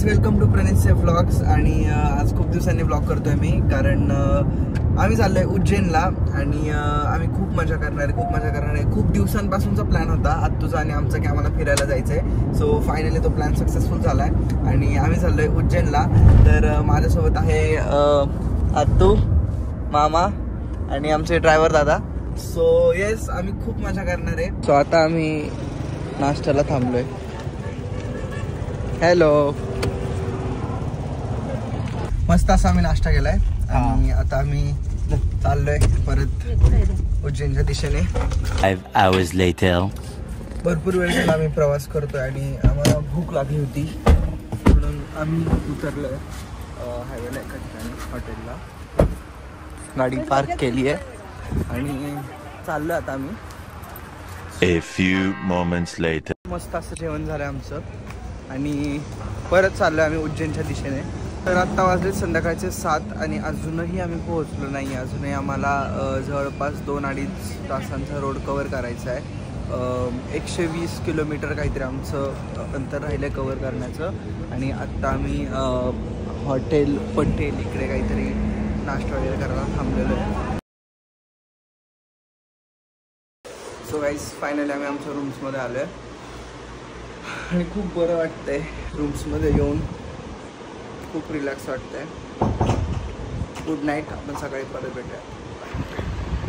Guys, welcome to प्रणितचे vlogs. आणि आज खूप दिवसांनी व्लॉग करतोय मी, कारण आम्ही चाललोय उज्जैनला आणि आम्ही खूप मजा करणार आहे. खूप दिवसांपासूनचा प्लॅन होता आत्तूचा आणि आमचा की आम्हाला फिरायला जायचंय. सो फायनली तो प्लॅन सक्सेसफुल झालाय आणि आम्ही चाललोय उज्जैनला. तर माझ्यासोबत आहे आत्तू, मामा आणि आमचे ड्रायव्हर दादा. सो येस, आम्ही खूप मजा करणार आहे. सो आता आम्ही नाश्त्याला थांबलोय. हॅलो, मस्त असा आम्ही नाश्ता केलाय आणि आता आम्ही चाललोय परत उज्जैनच्या दिशेने. 5 hours later. भरपूर वेळ झाला आम्ही प्रवास करतोय आणि आम्हाला भूक लागली होती म्हणून आम्ही उतरलोय हायवेला एका ठिकाणी हॉटेलला. गाडी पार्क केली आहे आणि चाललोय आता आम्ही. A few moments later. मस्त असं जेवण झालंय आमचं आणि परत चाललोय आम्ही उज्जैनच्या दिशेने. तर आत्ता वाजले संध्याकाळचे 7 आणि अजूनही आम्ही पोहोचलो नाही. अजूनही आम्हाला जवळपास 2-2.5 तासांचा रोड कवर करायचा आहे. 120 किलोमीटर काहीतरी आमचं अंतर राहिलं आहे कवर करण्याचं. आणि आत्ता आम्ही हॉटेल पटेल इकडे काहीतरी नाश्ता वगैरे करायला थांबलेलो आहे. सो गाईज, फायनली आम्ही आमच्या रूम्समध्ये आलो आहे आणि खूप बरं वाटतंय रूम्समध्ये येऊन. खूप रिलॅक्स वाटतंय. गुड नाईट, आपण सकाळी परत भेटूया.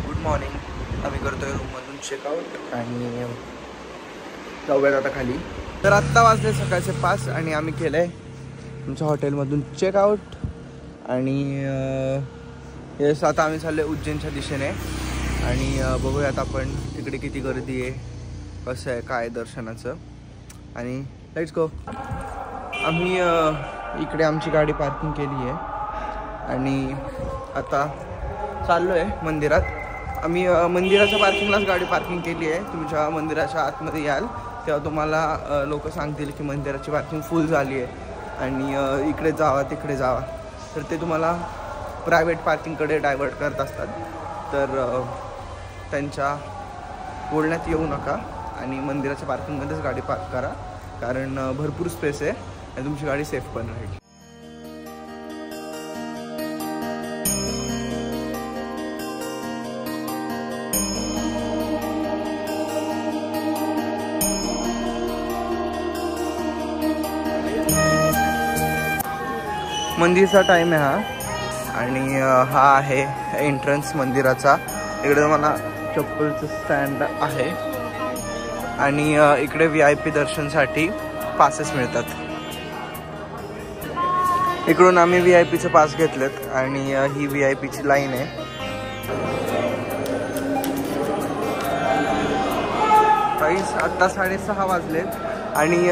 Good morning. आम्ही करतोय रूममधून चेकआउट आणि जाऊयात आता खाली. तर आत्ता वाजले सकाळचे 5 आणि आम्ही केलं आहे आमच्या हॉटेलमधून चेकआउट आणि येस, आता आम्ही चाललो आहे उज्जैनच्या दिशेने आणि बघूयात आपण तिकडे किती गर्दी आहे, कसं आहे, काय दर्शनाचं. आणि लेट्स गो. आम्ही इकडे आमची गाडी पार्किंग केली आहे आणि आता चाललो आहे मंदिरात. आम्ही मंदिराच्या पार्किंगलाच गाडी पार्किंग केली आहे. तुमच्या मंदिराच्या आतमध्ये याल तेव्हा तुम्हाला लोक सांगतील की मंदिराची पार्किंग फुल झाली आहे आणि इकडे जावा तिकडे जावा. तर ते तुम्हाला प्रायव्हेट पार्किंगकडे डायव्हर्ट करत असतात. तर त्यांच्या बोलण्यात येऊ नका आणि मंदिराच्या पार्किंगमध्येच गाडी पार्क करा, कारण भरपूर स्पेस आहे आणि तुमची गाडी सेफ पण राहील. मंदिरचा टाईम आहे हा आणि हा आहे एंट्रन्स मंदिराचा. इकडे तुम्हाला चप्पलचं स्टँड आहे आणि इकडे VIP दर्शनसाठी पासेस मिळतात. इकडून आम्ही VIPचे पास घेतलेत आणि ही VIPची लाईन आहे. गाईस, आत्ता 6:30 वाजलेत आणि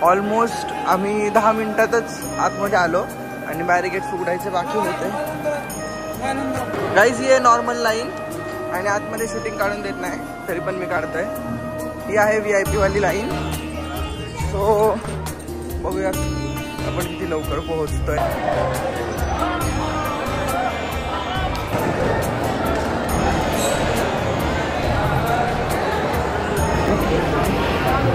ऑलमोस्ट आम्ही 10 मिनिटातच आतमध्ये आलो आणि बॅरिकेड्स उघडायचे बाकी होते. गाईस, ही आहे नॉर्मल लाईन आणि आतमध्ये शूटिंग काढून देत नाही, तरी पण मी काढतोय. ही आहे VIP वाली लाईन. सो बघूयात आपण किती लवकर पोहोचतोय.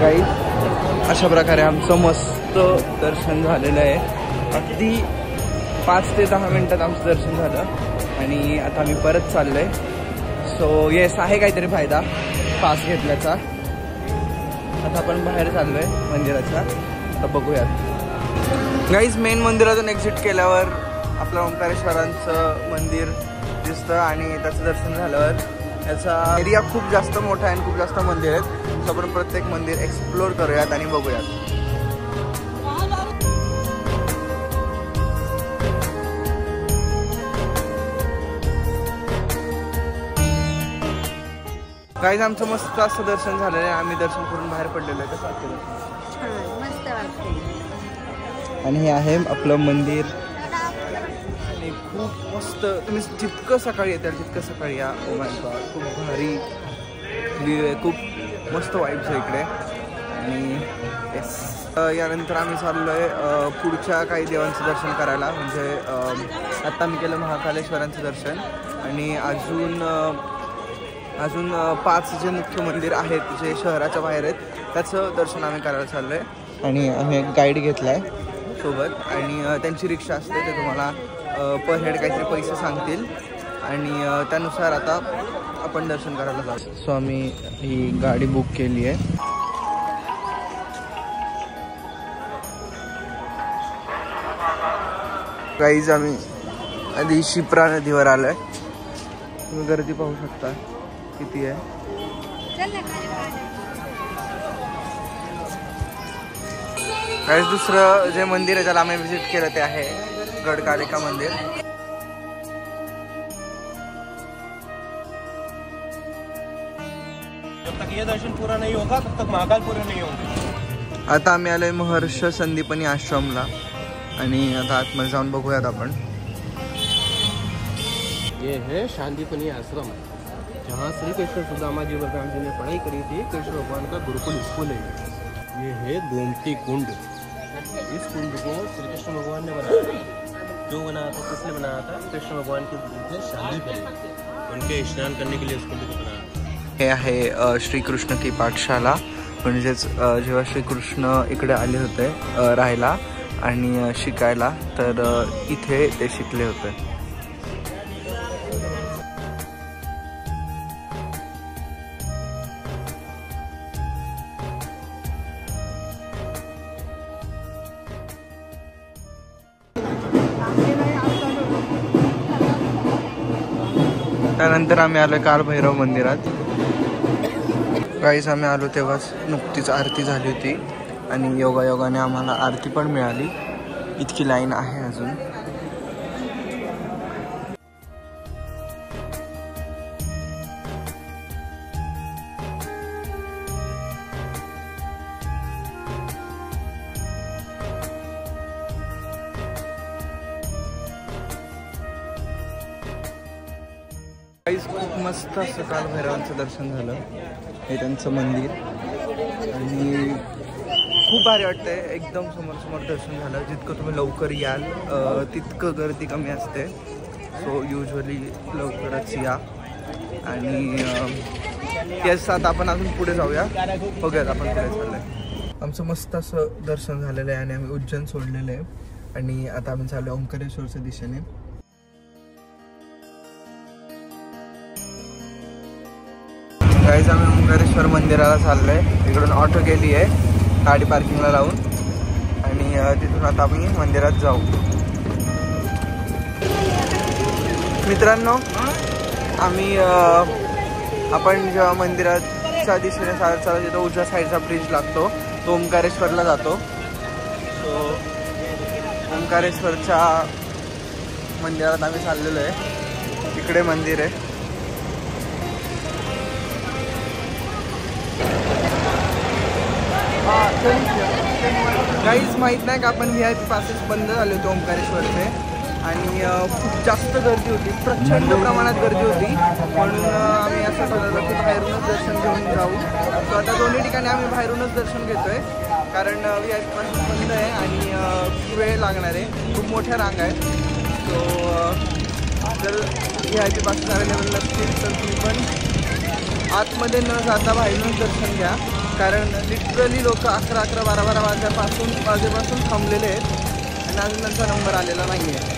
गाईस, अशा प्रकारे आमचं मस्त दर्शन झालेलं आहे. अगदी 5 ते 10 मिनिटात आमचं दर्शन झालं आणि आता आम्ही परत चाललोय. सो येस, आहे काहीतरी फायदा पास घेतल्याचा. आता आपण बाहेर चाललोय मंदिराच्या. आता बघूयात. गाईज, मेन मंदिरातून एक्झिट केल्यावर आपलं ओंकारेश्वरांचं मंदिर दिसतं आणि त्याचं दर्शन झाल्यावर याचा एरिया खूप जास्त मोठा आहे आणि खूप जास्त मंदिर आहेत. सो आपण प्रत्येक मंदिर एक्सप्लोर करूयात आणि बघूयात. गाईज, आमचं मस्त असं दर्शन झालेलं आहे. आम्ही दर्शन करून बाहेर पडलेलो आहे. कसं वाटतं? मस्त वाटतं. आणि हे आहे आपलं मंदिर आणि खूप मस्त. तुम्ही जितकं सकाळी येताल तितकं सकाळी या. ओ माय गॉड, खूप भारी व्ह्यू आहे, खूप मस्त वाईब्स आहे इकडे. आणि येस, यानंतर आम्ही चाललो आहे पुढच्या काही देवांचं दर्शन करायला. म्हणजे आत्ता मी केलं महाकालेश्वरांचं दर्शन आणि अजून 5 जे मुख्य मंदिर आहेत जे शहराच्या बाहेर आहेत त्याचं दर्शन आम्ही करायला चाललो आहे. आणि आम्ही एक गाईड घेतला आहे सोबत आणि त्यांची रिक्षा असते, ते तुम्हाला पर हेड काहीतरी पैसे सांगतील आणि त्यानुसार आता आपण दर्शन करायला जाऊ. सो आम्ही ही गाडी बुक केली आहे. गाईज आम्ही आधी शिप्रा नदीवर आलोय. तुम्ही गर्दी पाहू शकता किती आहे. गाईज दुसरं जे मंदिर आहे ज्याला आम्ही विजिट केलं ते आहे गडकालिका मंदिर. जब तक ये दर्शन पूरा नहीं होगा तब तक महाकाल पूरे नहीं होंगे. आता आम्ही आलोय महर्ष संदीपनी आश्रमला आणि आता आतमध्ये जाऊन बघूयात आपण. ये है शांतिपनी आश्रम, जहाँ श्री कृष्ण सुदामा जी बलराम जी ने पढ़ाई करी थी. कृष्ण भगवान का गुरुकुल स्कूल है. ये है गोमती कुंड. इस कुंड को श्री कृष्ण भगवान ने बनाया. जो बनाया था, किसने बनाया था? कृष्ण भगवान के पुत्र शांतिपनी, उनके स्नान करने के लिए इस कुंड को बनाया. हे आहे श्रीकृष्ण की पाठशाला. म्हणजेच जेव्हा श्रीकृष्ण इकडे आले होते राहायला आणि शिकायला, तर इथे ते शिकले होते. त्यानंतर आम्ही आलो कालभैरव मंदिरात. गाईस आम्ही आलो तेव्हाच नुकतीच आरती झाली होती आणि योगायोगाने आम्हाला आरती पण मिळाली. इतकी लाईन आहे अजून. खूप मस्त असं कालभैरवांचं दर्शन झालं. हे त्यांचं मंदिर आणि खूप भारी वाटतंय. एकदम समोर दर्शन झालं. जितकं तुम्ही लवकर याल तितकं गर्दी कमी असते. सो युजली लवकरच या. आणि याच आता आपण अजून पुढे जाऊया, बघूयात आपण पुढे चाललंय. आमचं मस्त असं दर्शन झालेलं आहे आणि आम्ही उज्जैन सोडलेलं आहे आणि आता आम्ही चाललो ओंकारेश्वरच्या दिशेने. गाईज आम्ही ओंकारेश्वर मंदिराला चाललोय. इकडून ऑटो गेली आहे गाडी पार्किंगला लावून आणि तिथून आता आम्ही मंदिरात जाऊ. मित्रांनो, आम्ही आपण जेव्हा मंदिराच्या दिशेने चालत तिथं उजव्या साईडचा ब्रिज लागतो, तो ओंकारेश्वरला जातो. सो ओंकारेश्वरच्या मंदिरात आम्ही चाललेलो आहे. तिकडे मंदिर आहे. काहीच माहीत नाही का आपण VIP पासेस बंद झाले होते ओंकारेश्वरचे आणि खूप जास्त गर्दी होती, प्रचंड प्रमाणात गर्दी होती. म्हणून आम्ही असं ठरवलं की बाहेरूनच दर्शन घेऊन जाऊ. तर आता दोन्ही ठिकाणी आम्ही बाहेरूनच दर्शन घेतोय कारण VIP पासेस बंद आहे आणि वेळ लागणार आहे. खूप मोठ्या रांग आहेत. सो जर VIP पासेस अवेलेबल नसतील तर तुम्ही पण आतमध्ये न जाता बाहेरूनच दर्शन घ्या. कारण लिटरली लोक 11, 12 वाजेपासून थांबलेले आहेत आणि अजून त्यांचा नंबर आलेला नाही आहे.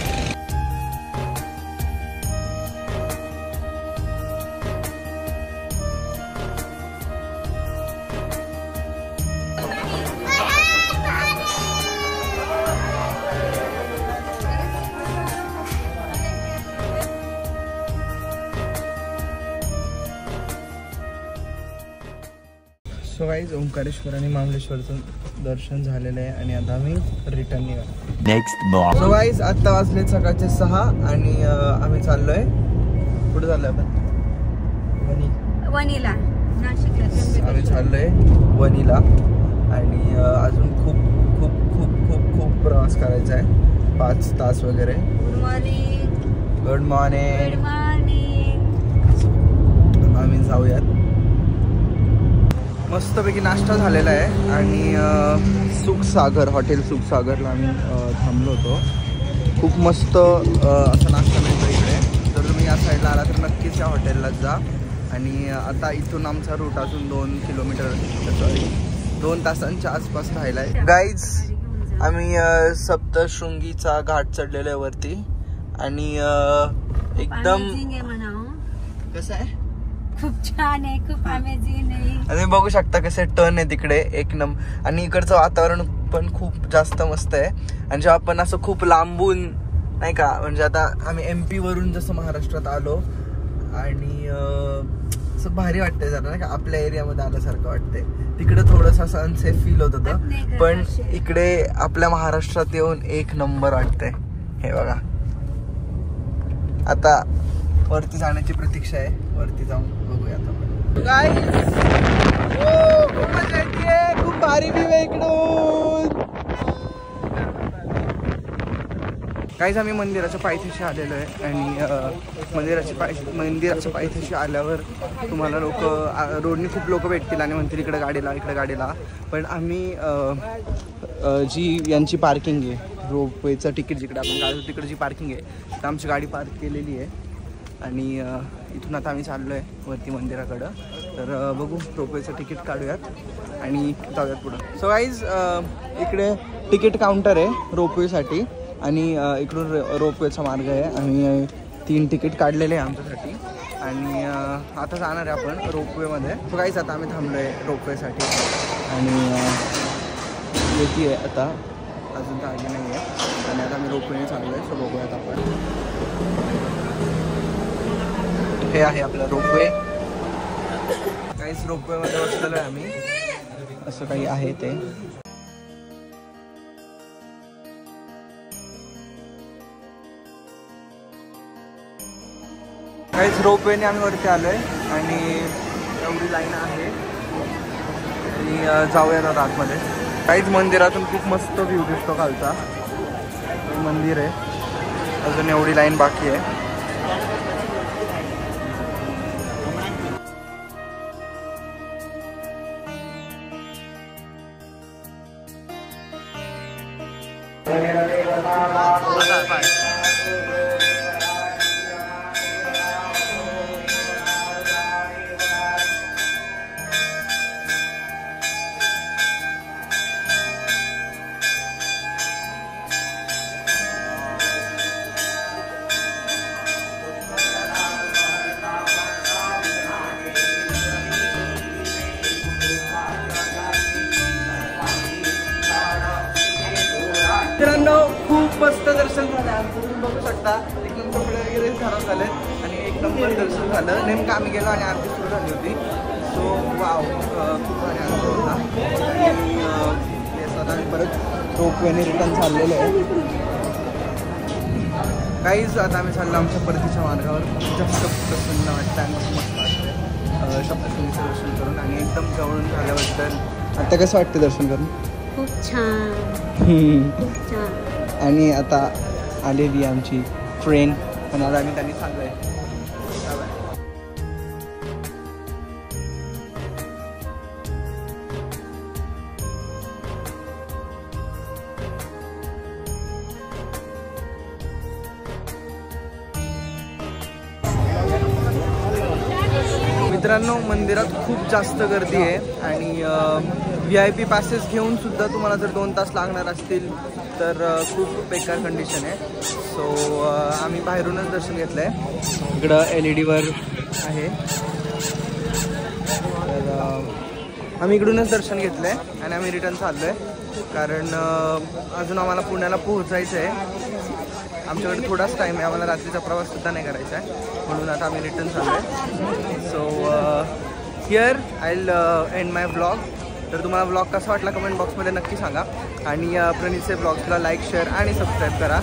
सो गाईज ओंकारेश्वर आणि महाबळेश्वरचं दर्शन झालेलं आहे आणि आता आम्ही रिटर्न निघालो. Next morning. सो गाईज आत्ता वाजले सकाळचे 6 आणि आम्ही चाललोय. कुठे चाललोय आपण? वणीला, नाशिकला. आम्ही चाललोय वणीला आणि अजून खूप खूप खूप खूप खूप प्रवास करायचा आहे. 5 तास वगैरे. Good morning. Good morning. Good morning. आम्ही जाऊयात. मस्तपैकी नाश्ता झालेला आहे आणि सुखसागर हॉटेल सुखसागरला आम्ही थांबलो होतो. खूप मस्त असा नाश्ता मिळतो इकडे. जर तुम्ही या साईडला आला तर नक्कीच या हॉटेललाच जा. आणि आता इथून आमचा रूट अजून 2 किलोमीटर 2 तासांच्या आसपास राहिला आहे. गाईज आम्ही सप्तशृंगीचा घाट चढलेलो आहे वरती आणि एकदम Amazing आहे म्हणा. कसं आहे, खूप छान आहे, खूप अमेझिंग आहे. तुम्ही बघू शकता कसे टर्न आहे तिकडे एक नंबर. आणि इकडचं वातावरण पण खूप जास्त मस्त आहे. आणि जेव्हा आपण असं खूप लांबून नाही का, म्हणजे आता आम्ही MP वरून जसं महाराष्ट्रात आलो आणि असं भारी वाटतंय जरा नाही का, आपल्या एरियामध्ये आल्यासारखं वाटतंय. तिकडे थोडंसं असं अनसेफ फील होत होतं, पण इकडे आपल्या महाराष्ट्रात येऊन एक नंबर वाटतंय. हे बघा, आता वरती जाण्याची प्रतीक्षा आहे. वरती जाऊन बघूया आता काय. खूप भारी व्ह्यू आहे इकडून. काहीच आम्ही मंदिराच्या पायथ्याशी आलेलो आहे आणि मंदिराच्या पायथ्याशी आल्यावर तुम्हाला लोक रोडनी खूप लोक भेटतील आणि म्हणतील इकडे गाडीला इकडे गाडीला. पण आम्ही जी यांची पार्किंग आहे, रोपवेचं तिकीट जिकडे आपण काढतो तिकडे जी पार्किंग आहे, तर आमची गाडी पार्क केलेली आहे. आणि इथून आता आम्ही चाललो आहे वरती मंदिराकडं. तर बघू, रोपवेचं तिकीट काढूयात आणि जाऊयात पुढं. सो गाईज, इकडे तिकीट काउंटर आहे रोपवेसाठी आणि इकडून रोपवेचा मार्ग आहे. आम्ही 3 तिकीट काढलेले आहे आमच्यासाठी आणि आता जाणार आहे आपण रोपवेमध्ये. सो गाईज, आता आम्ही थांबलो आहे रोपवेसाठी आणि येते आहे आता, अजून तर आली नाही आहे आणि आता आम्ही रोपवेने चाललो आहे. सो बघूयात आपण. हे आहे आपलं रोपवे. काहीच रोपवेमध्ये बसलेलो आहे आम्ही, असं काही आहे ते. काहीच रोपवेने आम्ही वरती आलोय आणि एवढी लाईन आहे आणि जाऊयात आता आतमध्ये. काहीच मंदिरातून खूप मस्त व्ह्यू दिसतो खालचा. मंदिर आहे, अजून एवढी लाईन बाकी आहे. मित्रांनो, खूप मस्त दर्शन झालं आमचं, तुम्ही बघू शकता. एकदम कपडे वगैरे खराब झाले आणि एक नंबर दर्शन झालं. नेमकं आम्ही गेलो आणि आरती सुरू झाली होती. सो वाव, खूप भारी अनुभव होता. आणि आता आम्ही परत रोपवेने रिटर्न चाललेलो आहे. काहीच आता आम्ही चाललो आमच्या परतीच्या मार्गावर. खूप जास्त प्रसन्न वाटतं आणि खूप मस्त वाटतं सप्तशृंगीचं दर्शन करून आणि एकदम जवळून झाल्याबद्दल. आता कसं वाटतं दर्शन करून? खूप छान, खूप छान. आणि आता आलेली आमची ट्रेन आणि आता आम्ही त्यांनी चाललो आहे. मित्रांनो, मंदिरात खूप जास्त गर्दी आहे आणि VIP पासेस घेऊन सुद्धा तुम्हाला जर 2 तास लागणार असतील तर खूप बेकार कंडिशन आहे. सो आम्ही बाहेरूनच दर्शन घेतलं आहे. इकडं LED आहे, तर आम्ही इकडूनच दर्शन घेतलं आहे आणि आम्ही रिटर्न चाललो आहे कारण अजून आम्हाला पुण्याला पोहोचायचं आहे. आमच्याकडे थोडाच टाईम आहे, आम्हाला रात्रीचा प्रवाससुद्धा नाही करायचा आहे, म्हणून आता आम्ही रिटर्न चाललो आहे. So here I will end my blog. तर तुम्हाला ब्लॉग कसा वाटला कमेंट बॉक्समध्ये नक्की सांगा आणि प्रणीतचे ब्लॉग्सला लाईक, शेअर आणि सबस्क्राईब करा.